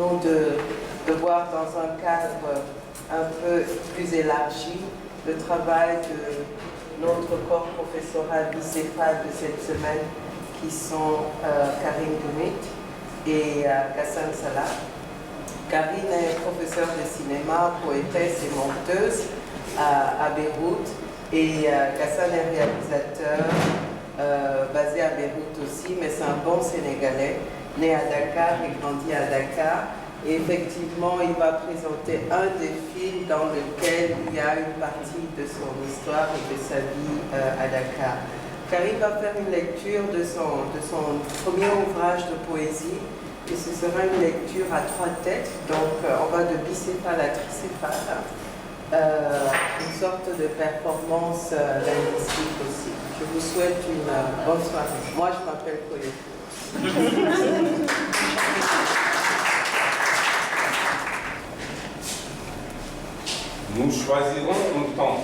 nous de voir dans un cadre un peu plus élargi le travail de notre corps professoral bicéphale de cette semaine, qui sont Carine Doumit et Ghassan Salhab. Carine est professeure de cinéma, poétesse et monteuse à Beyrouth, et Ghassan est réalisateur basé à Beyrouth aussi, mais c'est un bon Sénégalais, né à Dakar et grandi à Dakar. Et effectivement, il va présenter un des films dans lequel il y a une partie de son histoire et de sa vie à Dakar. Carine va faire une lecture de son premier ouvrage de poésie, et ce sera une lecture à 3 têtes, donc on va de bicéphale à tricéphale, une sorte de performance linguistique aussi. Je vous souhaite une bonne soirée. Moi, je m'appelle Koyo. Nous choisirons un temps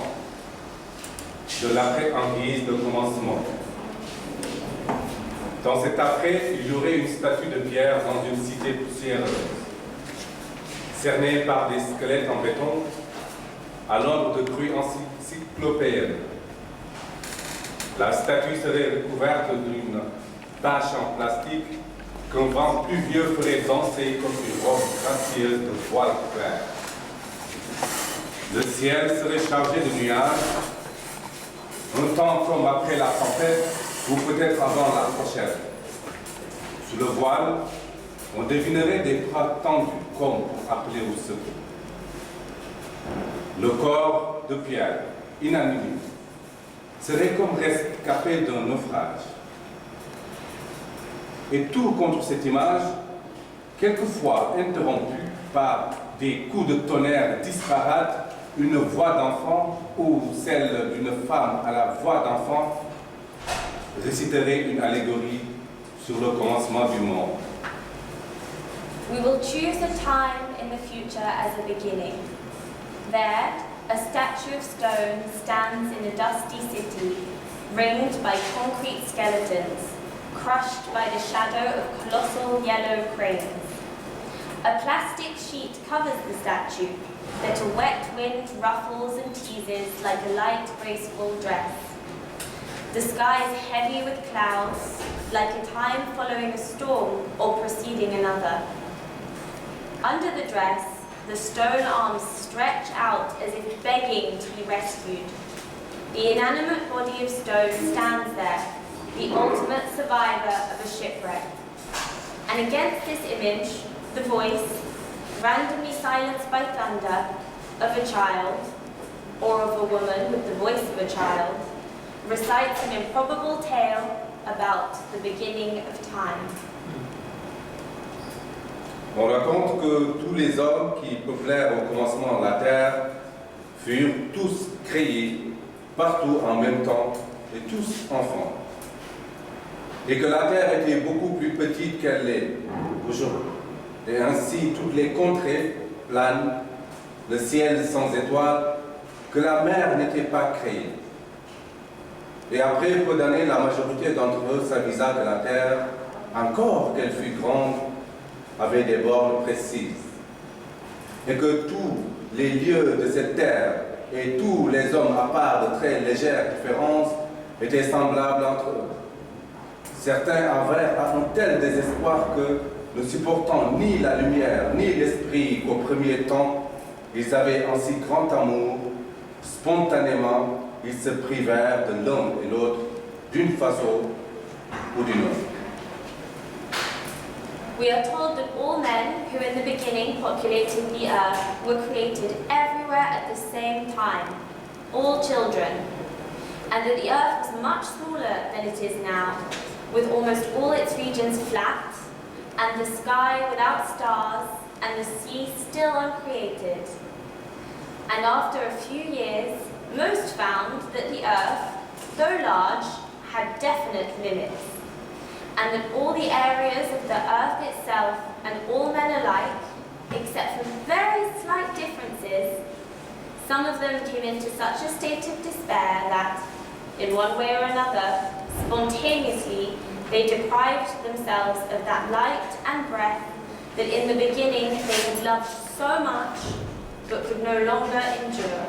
de l'après en guise de commencement. Dans cet après, il y aurait une statue de pierre dans une cité poussiéreuse, cernée par des squelettes en béton, à l'ombre de crues encyclopéennes. La statue serait recouverte d'une bâche en plastique qu'un vent pluvieux ferait danser comme une robe gracieuse de voile clair. Le ciel serait chargé de nuages, un temps comme après la tempête, ou peut-être avant la prochaine. Sous le voile, on devinerait des bras tendus comme pour appeler au secours. Le corps de pierre, inanimé, serait comme rescapé d'un naufrage. Et tout contre cette image, quelquefois interrompue par des coups de tonnerre disparates, une voix d'enfant ou celle d'une femme à la voix d'enfant réciterait une allégorie sur le commencement du monde. We will choose a time in the future as a beginning. There, a statue of stone stands in a dusty city, ringed by concrete skeletons, crushed by the shadow of colossal yellow cranes. A plastic sheet covers the statue that a wet wind ruffles and teases like a light, graceful dress. The sky is heavy with clouds, like a time following a storm or preceding another. Under the dress, the stone arms stretch out as if begging to be rescued. The inanimate body of stone stands there, the ultimate survivor of a shipwreck. And against this image, the voice, randomly silenced by thunder, of a child, or of a woman with the voice of a child, recites an improbable tale about the beginning of time. On raconte que tous les hommes qui peuplèrent au commencement la terre furent tous créés partout en même temps et tous enfants. Et que la terre était beaucoup plus petite qu'elle l'est aujourd'hui. Et ainsi toutes les contrées planes, le ciel sans étoiles, que la mer n'était pas créée. Et après peu d'années, la majorité d'entre eux s'avisa que la terre, encore qu'elle fût grande, avait des bornes précises. Et que tous les lieux de cette terre et tous les hommes, à part de très légères différences, étaient semblables entre eux. Certains avèrent un tel désespoir que, ne supportant ni la lumière ni l'esprit qu'au premier temps, ils avaient un si grand amour, spontanément, ils se privèrent de l'un et l'autre d'une façon ou d'une autre. We are told that all men who in the beginning populated the earth were created everywhere at the same time, all children, and that the earth was much smaller than it is now, with almost all its regions flat, and the sky without stars, and the sea still uncreated. And after a few years, most found that the earth, though large, had definite limits, and that all the areas of the earth itself and all men alike, except for very slight differences, some of them came into such a state of despair that, in one way or another, spontaneously, they deprived themselves of that light and breath that in the beginning they had loved so much but could no longer endure.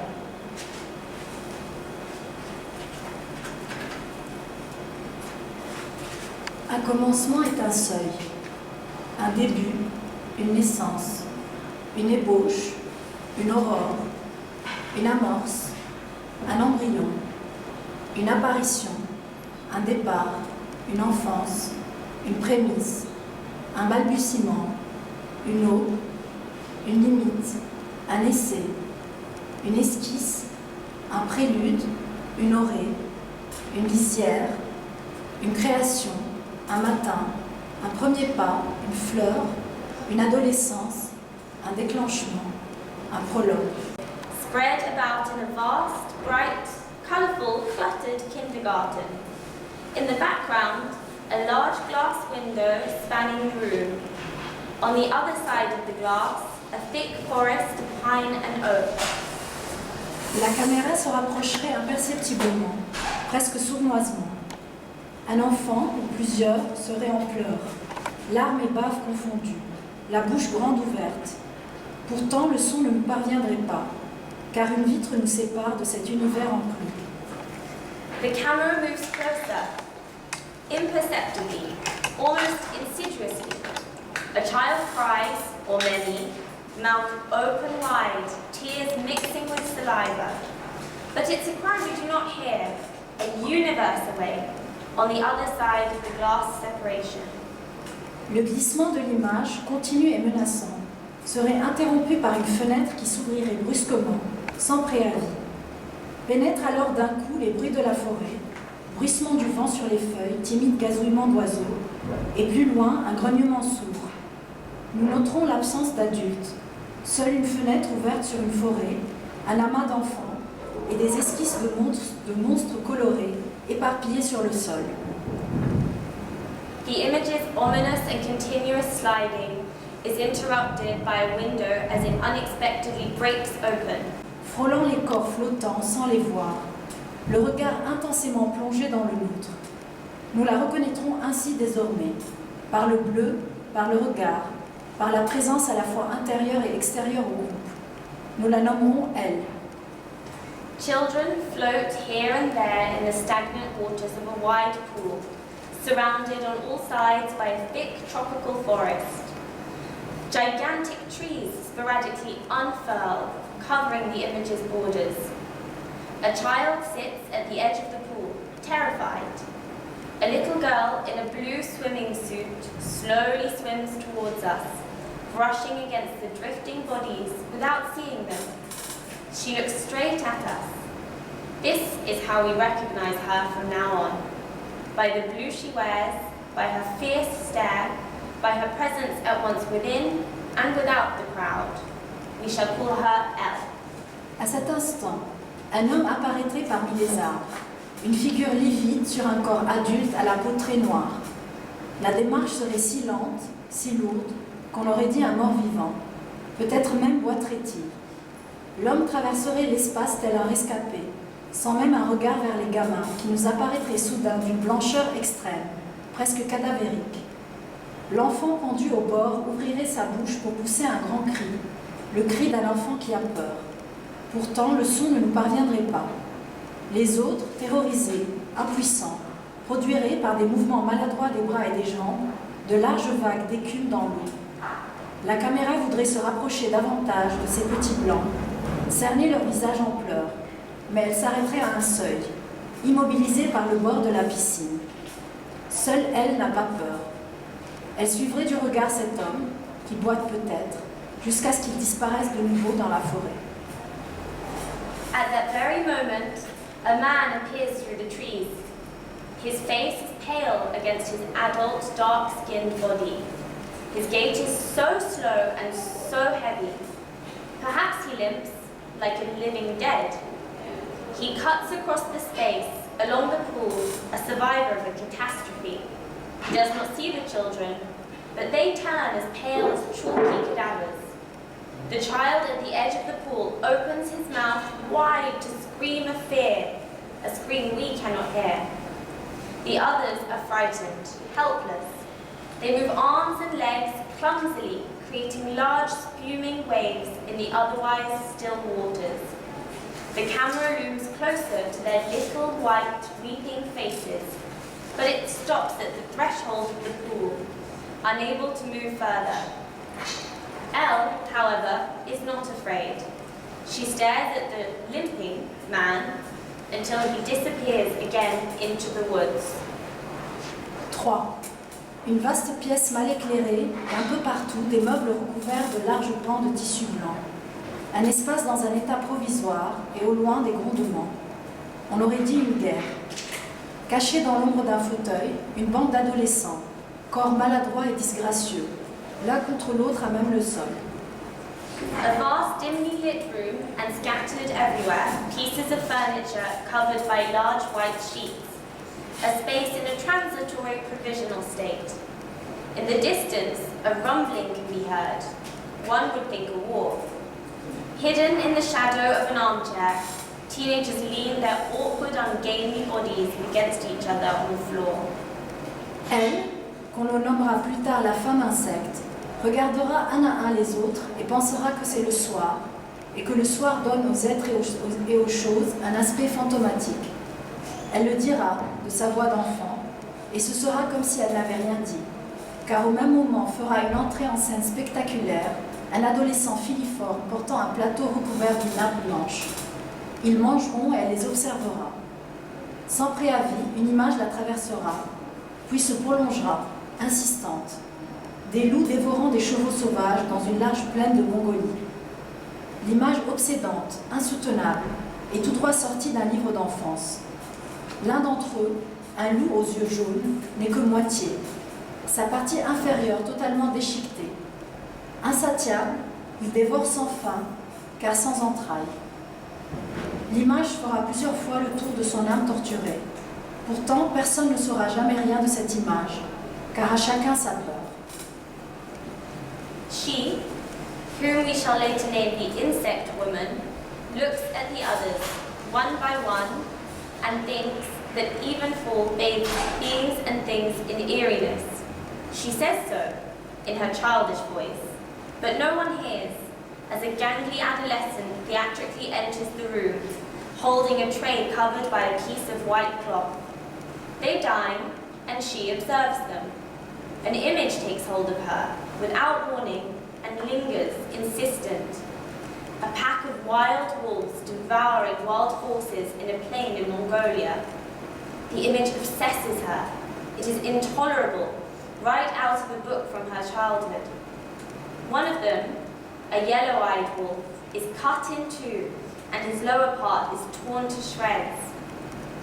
Un commencement est un seuil, un début, une naissance, une ébauche, une aurore, une amorce, un embryon, une apparition, un départ, une enfance, une prémisse, un balbutiement, une aube, une limite, un essai, une esquisse, un prélude, une orée, une lisière, une création, un matin, un premier pas, une fleur, une adolescence, un déclenchement, un prologue. Spread about in a vast, bright, colourful, cluttered kindergarten. In the background, a large glass window spanning the room. On the other side of the glass, a thick forest of pine and oak. La caméra se rapprocherait imperceptiblement, presque sournoisement. Un enfant ou plusieurs seraient en pleurs, larmes et baves confondues, la bouche grande ouverte. Pourtant, le son ne nous parviendrait pas, car une vitre nous sépare de cet univers enclos. The camera moves closer, imperceptibly, almost insidiously. A child cries, or many, mouth open wide, tears mixing with saliva. But it's a cry we do not hear, a universe away, on the other side of the glass separation. Le glissement de l'image, continu et menaçant, serait interrompu par une fenêtre qui s'ouvrirait brusquement, sans préavis. Pénètrent alors d'un coup les bruits de la forêt, bruissement du vent sur les feuilles, timide gazouillement d'oiseaux, et plus loin, un grognement sourd. Nous noterons l'absence d'adultes, seule une fenêtre ouverte sur une forêt, un amas d'enfants et des esquisses de monstres colorés éparpillés sur le sol. The image's ominous and continuous sliding is interrupted by a window as it unexpectedly breaks open. Frôlant les corps flottants sans les voir, le regard intensément plongé dans le nôtre. Nous la reconnaîtrons ainsi désormais, par le bleu, par le regard, par la présence à la fois intérieure et extérieure au groupe. Nous la nommerons elle. Children float here and there in the stagnant waters of a wide pool, surrounded on all sides by a thick tropical forest. Gigantic trees sporadically unfurl, covering the image's borders. A child sits at the edge of the pool, terrified. A little girl in a blue swimming suit slowly swims towards us, brushing against the drifting bodies without seeing them. She looks straight at us. This is how we recognize her from now on. By the blue she wears, by her fierce stare, by her presence at once within and without the crowd. We shall call her Elle. À cet instant, un homme apparaîtrait parmi les arbres, une figure livide sur un corps adulte à la peau très noire. La démarche serait si lente, si lourde, qu'on aurait dit un mort-vivant, peut-être même boiterait-il. L'homme traverserait l'espace tel un rescapé, sans même un regard vers les gamins, qui nous apparaîtraient soudain d'une blancheur extrême, presque cadavérique. L'enfant pendu au bord ouvrirait sa bouche pour pousser un grand cri, le cri d'un enfant qui a peur. Pourtant, le son ne nous parviendrait pas. Les autres, terrorisés, impuissants, produiraient par des mouvements maladroits des bras et des jambes de larges vagues d'écume dans l'eau. La caméra voudrait se rapprocher davantage de ces petits blancs, cerner leur visage en pleurs, mais elle s'arrêterait à un seuil, immobilisée par le bord de la piscine. Seule elle n'a pas peur. Elle suivrait du regard cet homme, qui boite peut-être, jusqu'à ce qu'il disparaisse de nouveau dans la forêt. At that very moment, a man appears through the trees. His face is pale against his adult, dark-skinned body. His gait is so slow and so heavy. Perhaps he limps like a living dead. He cuts across the space, along the pool, a survivor of a catastrophe. He does not see the children, but they turn as pale as chalky cadavers. The child at the edge of the pool opens his mouth wide to scream of fear, a scream we cannot hear. The others are frightened, helpless. They move arms and legs clumsily, creating large spuming waves in the otherwise still waters. The camera looms closer to their little white weeping faces, but it stops at the threshold of the pool, unable to move further. Elle, however, is not afraid. She stares at the limping man until he disappears again into the woods. 3. Une vaste pièce mal éclairée, et un peu partout des meubles recouverts de larges pans de tissu blanc. Un espace dans un état provisoire et au loin des grondements. On aurait dit une guerre. Cachée dans l'ombre d'un fauteuil, une bande d'adolescents, corps maladroits et disgracieux, l'un contre l'autre à même le sol. A vast, dimly lit room and scattered everywhere, pieces of furniture covered by large white sheets. A space in a transitory provisional state. In the distance, a rumbling can be heard. One would think a war. Hidden in the shadow of an armchair, teenagers lean their awkward, ungainly bodies against each other on the floor. Elle, qu'on le nommera plus tard la femme insecte, regardera un à un les autres et pensera que c'est le soir, et que le soir donne aux êtres et aux choses un aspect fantomatique. Elle le dira de sa voix d'enfant, et ce sera comme si elle n'avait rien dit, car au même moment fera une entrée en scène spectaculaire un adolescent filiforme portant un plateau recouvert d'une nappe blanche. Ils mangeront et elle les observera. Sans préavis, une image la traversera, puis se prolongera, insistante. Des loups dévorant des chevaux sauvages dans une large plaine de Mongolie. L'image obsédante, insoutenable, est tout droit sortie d'un livre d'enfance. L'un d'entre eux, un loup aux yeux jaunes, n'est que moitié, sa partie inférieure totalement déchiquetée. Insatiable, il dévore sans faim, car sans entrailles. L'image fera plusieurs fois le tour de son âme torturée. Pourtant, personne ne saura jamais rien de cette image, car à chacun sa peur. She, whom we shall later name the insect woman, looks at the others, one by one, and thinks that even fall bathes beings and things in eeriness. She says so, in her childish voice, but no one hears, as a gangly adolescent theatrically enters the room, holding a tray covered by a piece of white cloth. They dine, and she observes them. An image takes hold of her, without warning, and lingers, insistent. A pack of wild wolves devouring wild horses in a plain in Mongolia. The image obsesses her. It is intolerable, right out of a book from her childhood. One of them, a yellow-eyed wolf, is cut in two, and his lower part is torn to shreds.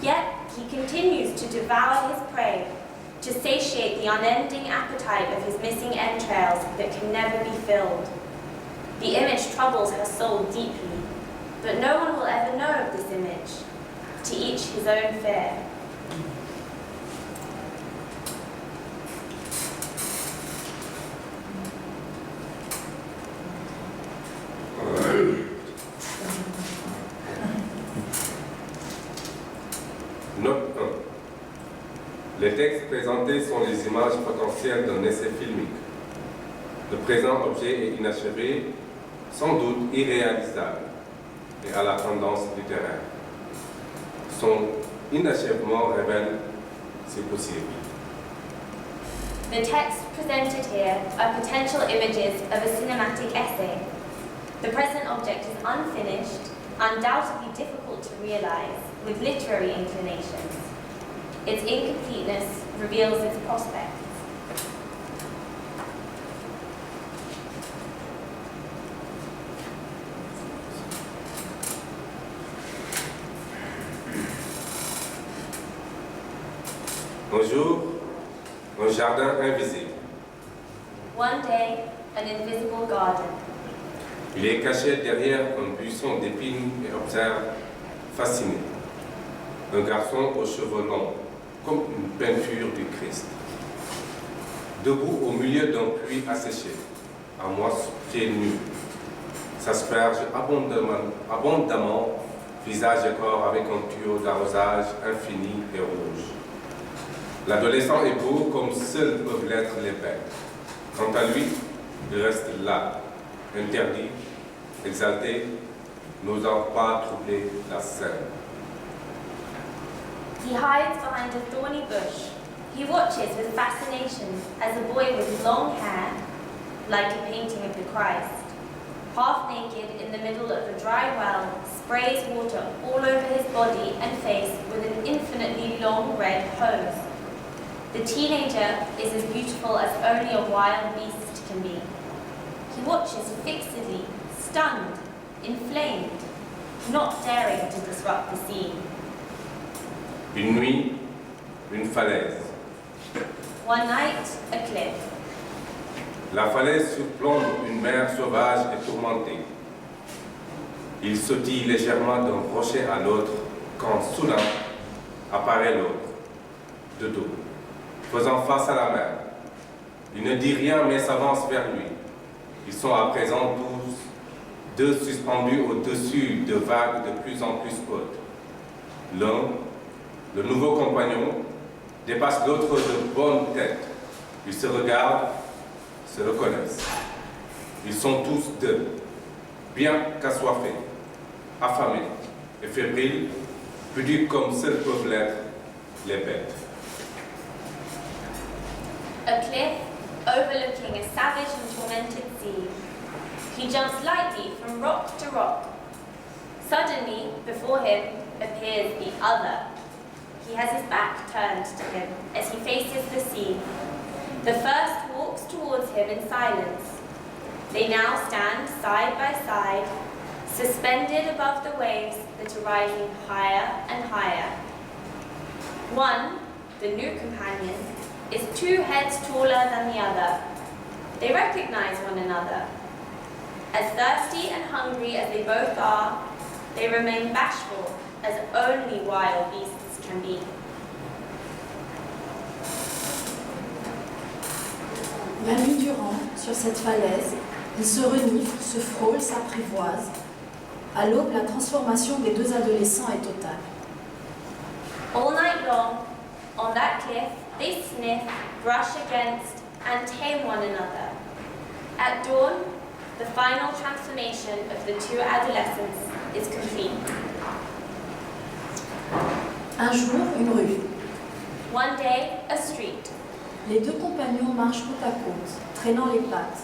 Yet he continues to devour his prey, to satiate the unending appetite of his missing entrails that can never be filled. The image troubles her soul deeply, but no one will ever know of this image. To each his own fear. Note 1. Les textes présentés sont les images potentielles d'un essai filmique. Le présent objet est inachevé, sans doute irréalisable, et à la tendance littéraire. Son inachèvement révèle c'est possible. The texts presented here are potential images of a cinematic essay. The present object is unfinished, undoubtedly difficult to realize, with literary inclinations. Its incompleteness reveals its prospects. Un jour, un jardin invisible. One day, an invisible garden. Il est caché derrière un buisson d'épines et observe, fasciné, un garçon aux cheveux longs, comme une peinture du Christ. Debout au milieu d'un puits asséché, à moitié pieds nus, s'asperge abondamment, visage et corps avec un tuyau d'arrosage infini et rouge. L'adolescent est beau comme seuls peuvent l'être les bêtes. Quant à lui, Il reste là, interdit, exalté, n'osant pas troubler la scène. He hides behind a thorny bush. He watches with fascination as a boy with long hair, like a painting of the Christ, half naked in the middle of a dry well, sprays water all over his body and face with an infinitely long red hose. The teenager is as beautiful as only a wild beast can be. He watches fixedly, stunned, inflamed, not daring to disrupt the scene. Une nuit, une falaise. One night, a cliff. La falaise surplombe une mer sauvage et tourmentée. Il sautille légèrement d'un rocher à l'autre quand soudain apparaît l'autre, de dos, faisant face à la mer. Il ne dit rien mais s'avance vers lui. Ils sont à présent tous deux suspendus au-dessus de vagues de plus en plus hautes. L'un, le nouveau compagnon, dépasse l'autre de bonne tête. Ils se regardent, se reconnaissent. Ils sont tous deux, bien qu'assoiffés, affamés et fébriles, pudiques comme seuls peuvent l'être les bêtes. A cliff overlooking a savage and tormented sea. He jumps lightly from rock to rock. Suddenly, before him appears the other. He has his back turned to him as he faces the sea. The first walks towards him in silence. They now stand side by side, suspended above the waves that are rising higher and higher. One, the new companion, is 2 heads taller than the other. They recognize one another. As thirsty and hungry as they both are, they remain bashful as only wild beasts can be. La nuit durant, sur cette falaise, ils se reniflent, se frôlent, s'apprivoisent. À l'aube, la transformation des 2 adolescents est totale. All night long, on that cliff, they sniff, brush against, and tame one another. At dawn, the final transformation of the 2 adolescents is complete. Un jour, une rue. One day, a street. Les 2 compagnons marchent côte à côte, traînant les pattes.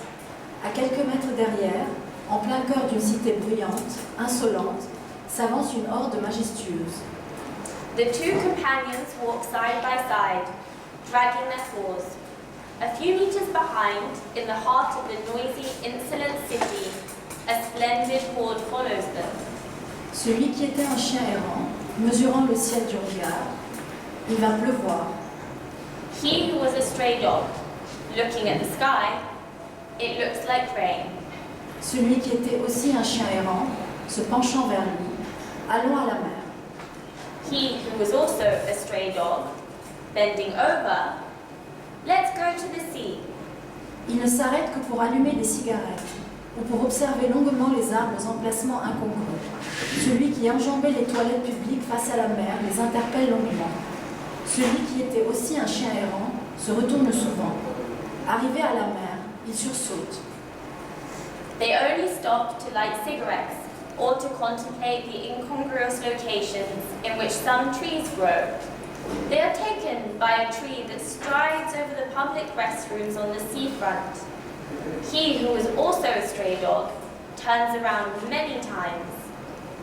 À quelques mètres derrière, en plein cœur d'une cité bruyante, insolente, s'avance une horde majestueuse. The 2 companions walk side by side, dragging their paws. A few meters behind, in the heart of the noisy, insolent city, a splendid horde follows them. Celui qui était un chien errant, mesurant le ciel du regard, il va pleuvoir. He who was a stray dog, looking at the sky, it looks like rain. Celui qui était aussi un chien errant, se penchant vers lui, allons à la mer. He who was also a stray dog, bending over, let's go to the sea. Il ne s'arrête que pour allumer des cigarettes ou pour observer longuement les arbres aux emplacements incongrus. Celui qui enjambait les toilettes publiques face à la mer les interpelle longuement. Celui qui était aussi un chien errant se retourne souvent. Arrivé à la mer, il sursaute. They only stop to light cigarettes or to contemplate the incongruous locations in which some trees grow. They are taken by a tree that strides over the public restrooms on the seafront. He who is also a stray dog turns around many times.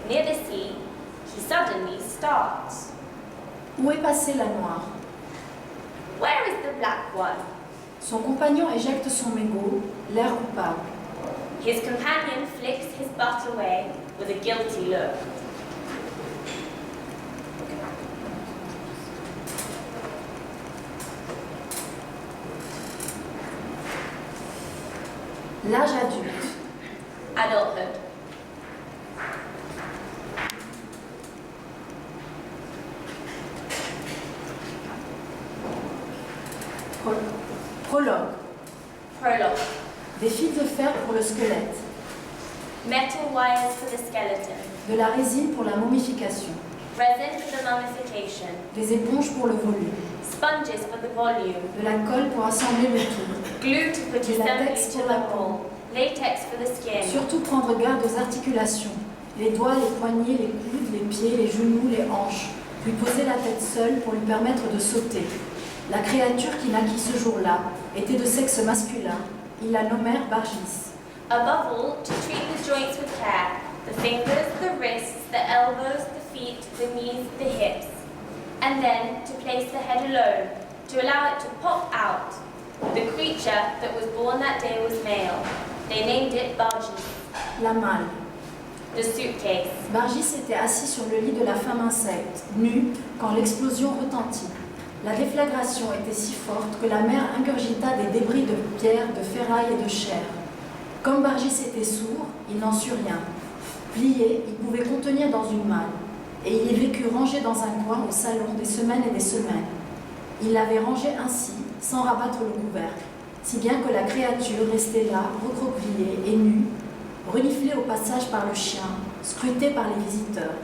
Near the sea, he suddenly starts. Où est passée la noire? Where is the black one? Son compagnon éjecte son mégot, l'air coupable. His companion flicks his butt away with a guilty look. L'âge adulte. Adulthood. Prologue. Prologue. Des fils de fer pour le squelette. Metal wires for the skeleton. De la résine pour la momification. Resin for the mummification. Des éponges pour le volume. sponges for the volume, de la colle pour assembler le tout. glue to put Du assembly latex to pour the la peau. whole, latex for the skin. Surtout prendre garde aux articulations, les doigts, les poignets, les coudes, les pieds, les genoux, les hanches, puis poser la tête seule pour lui permettre de sauter. La créature qui naquit ce jour-là était de sexe masculin. Ils la nommèrent Bargis. Above all, to treat the joints with care, the fingers, the wrists, the elbows, the feet, the knees, the hips. And then to place the head alone, to allow it to pop out. The creature that was born that day was male. They named it Bargis, La malle. the suitcase. Bargis était assis sur le lit de la femme insecte, nue, quand l'explosion retentit. La déflagration était si forte que la mer ingurgita des débris de pierre, de ferraille et de chair. Comme Bargis était sourd, il n'en sut rien. Plié, il pouvait contenir dans une malle, et il y vécut rangé dans un coin au salon des semaines et des semaines. Il l'avait rangé ainsi, sans rabattre le couvercle, si bien que la créature restait là, recroquevillée et nue, reniflée au passage par le chien, scrutée par les visiteurs.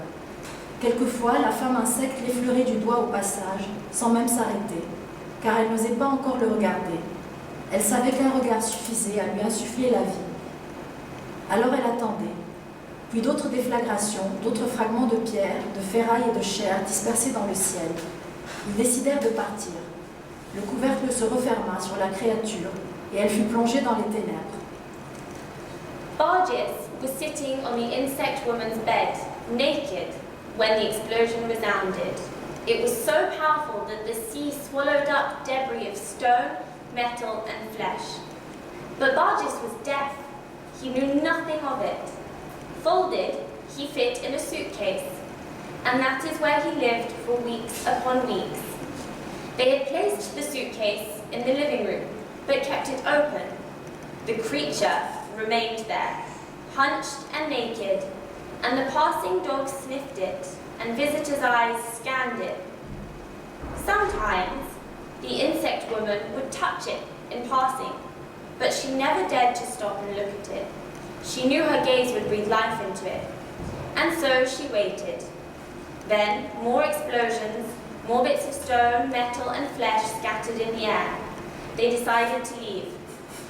Quelquefois, la femme insecte l'effleurait du doigt au passage, sans même s'arrêter, car elle n'osait pas encore le regarder. Elle savait qu'un regard suffisait à lui insuffler la vie. Alors elle attendait. Puis d'autres déflagrations, d'autres fragments de pierre, de ferraille et de chair dispersés dans le ciel. Ils décidèrent de partir. Le couvercle se referma sur la créature et elle fut plongée dans les ténèbres. Bargis was sitting on the insect woman's bed, naked, when the explosion resounded. It was so powerful that the sea swallowed up debris of stone, metal, and flesh. But Bargis was deaf. He knew nothing of it. Folded, he fit in a suitcase, and that is where he lived for weeks upon weeks. They had placed the suitcase in the living room, but kept it open. The creature remained there, hunched and naked, and the passing dog sniffed it, and visitors' eyes scanned it. Sometimes, the insect woman would touch it in passing, but she never dared to stop and look at it. She knew her gaze would breathe life into it, and so she waited. Then, more explosions, more bits of stone, metal, and flesh scattered in the air. They decided to leave.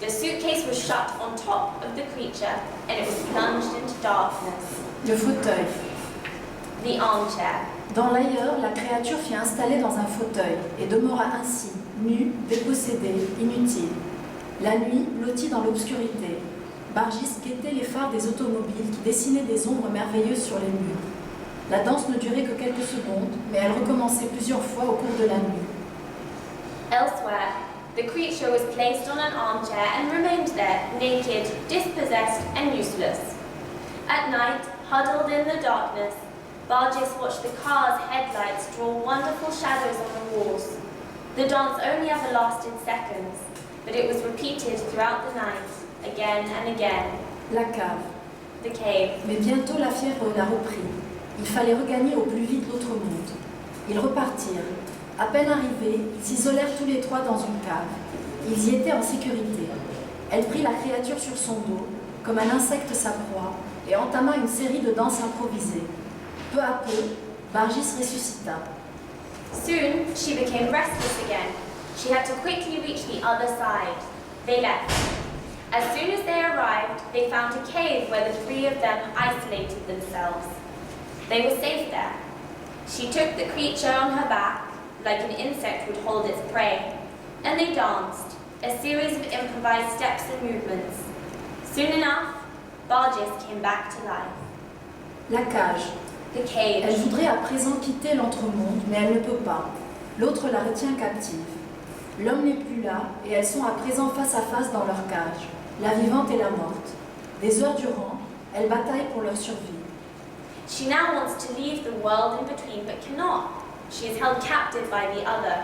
The suitcase was shut on top of the creature, and it was plunged into darkness. Le fauteuil. The armchair. Dans l'ailleurs, la créature fut installée dans un fauteuil et demeura ainsi, nue, dépossédée, inutile. La nuit blottie dans l'obscurité. Bargis guettait les phares des automobiles qui dessinaient des ombres merveilleuses sur les murs. La danse ne durait que quelques secondes, mais elle recommençait plusieurs fois au cours de la nuit. Elsewhere, the creature was placed on an armchair and remained there, naked, dispossessed, and useless. At night, huddled in the darkness, Bargis watched the car's headlights draw wonderful shadows on the walls. The dance only ever lasted seconds, but it was repeated throughout the night, again and again. La cave. The cave. Mais bientôt la fièvre la reprit. Il fallait regagner au plus vite l'autre monde. Ils repartirent. À peine arrivés, ils s'isolèrent tous les trois dans une cave. Ils y étaient en sécurité. Elle prit la créature sur son dos, comme un insecte sa proie, et entama une série de danses improvisées. Peu à peu, Bargis ressuscita. Soon, she became restless again. She had to quickly reach the other side. They left. As soon as they arrived, they found a cave where the three of them isolated themselves. They were safe there. She took the creature on her back, like an insect would hold its prey, and they danced, a series of improvised steps and movements. Soon enough, Bargis came back to life. La cage. The cage. Elle voudrait à présent quitter l'entremonde, mais elle ne peut pas. L'autre la retient captive. L'homme n'est plus là, et elles sont à présent face à face dans leur cage, la vivante et la morte. Des heures durant, elles bataillent pour leur survie. She now wants to leave the world in between, but cannot. She is held captive by the other.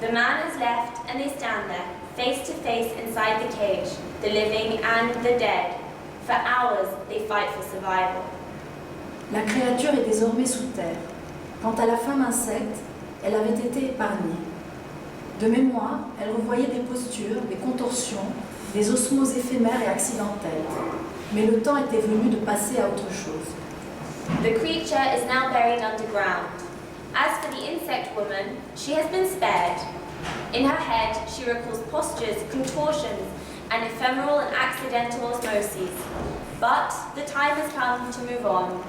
The man is left, and they stand there, face to face inside the cage, the living and the dead. For hours, they fight for survival. La créature est désormais sous terre. Quant à la femme insecte, elle avait été épargnée. De mémoire, elle revoyait des postures, des contorsions, des osmoses éphémères et accidentelles. Mais le temps était venu de passer à autre chose. The creature is now buried underground, As for the insect woman, she has been spared. In her head, she recalls postures, contortions, and ephemeral and accidental osmoses. But the time has come to move on.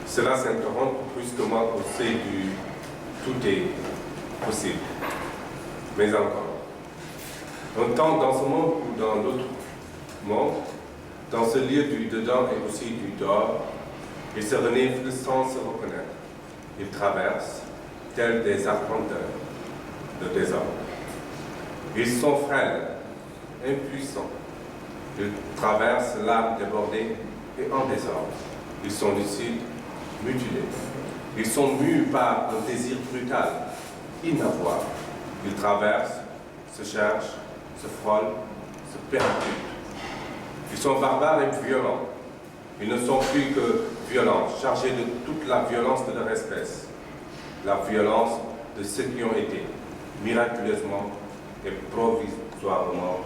Cela s'interrompt brusquement au sein du « tout est possible ». Mais encore, un temps dans ce monde ou dans l'autre monde, dans ce lieu du dedans et aussi du dehors, ils se reniflent sans se reconnaître. Ils traversent, tels des arpenteurs, le désordre. Ils sont frêles, impuissants. Ils traversent l'âme débordée et en désordre. Ils sont lucides, mutilés. Ils sont mus par un désir brutal, inavouable. Ils traversent, se cherchent, se frôlent, se percutent. Ils sont barbares et violents. Ils ne sont plus que violents, chargés de toute la violence de leur espèce. La violence de ceux qui ont été miraculeusement et provisoirement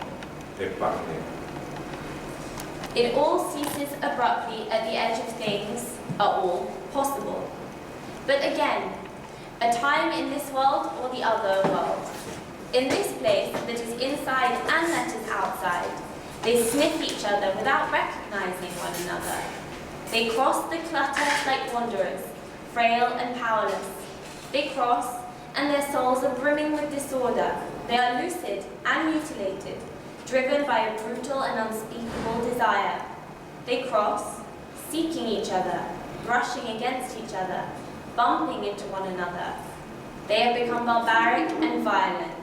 épargnés. It all ceases abruptly at the edge of things are all possible. But again, a time in this world or the other world. In this place that is inside and that is outside, they sniff each other without recognizing one another. They cross the clutter like wanderers, frail and powerless. They cross, and their souls are brimming with disorder. They are lucid and mutilated, driven by a brutal and unspeakable desire. They cross, seeking each other, brushing against each other, bumping into one another. They have become barbaric and violent.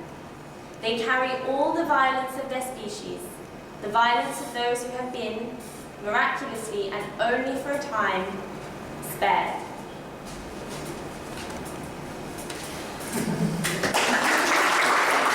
They carry all the violence of their species, the violence of those who have been, miraculously and only for a time, spared.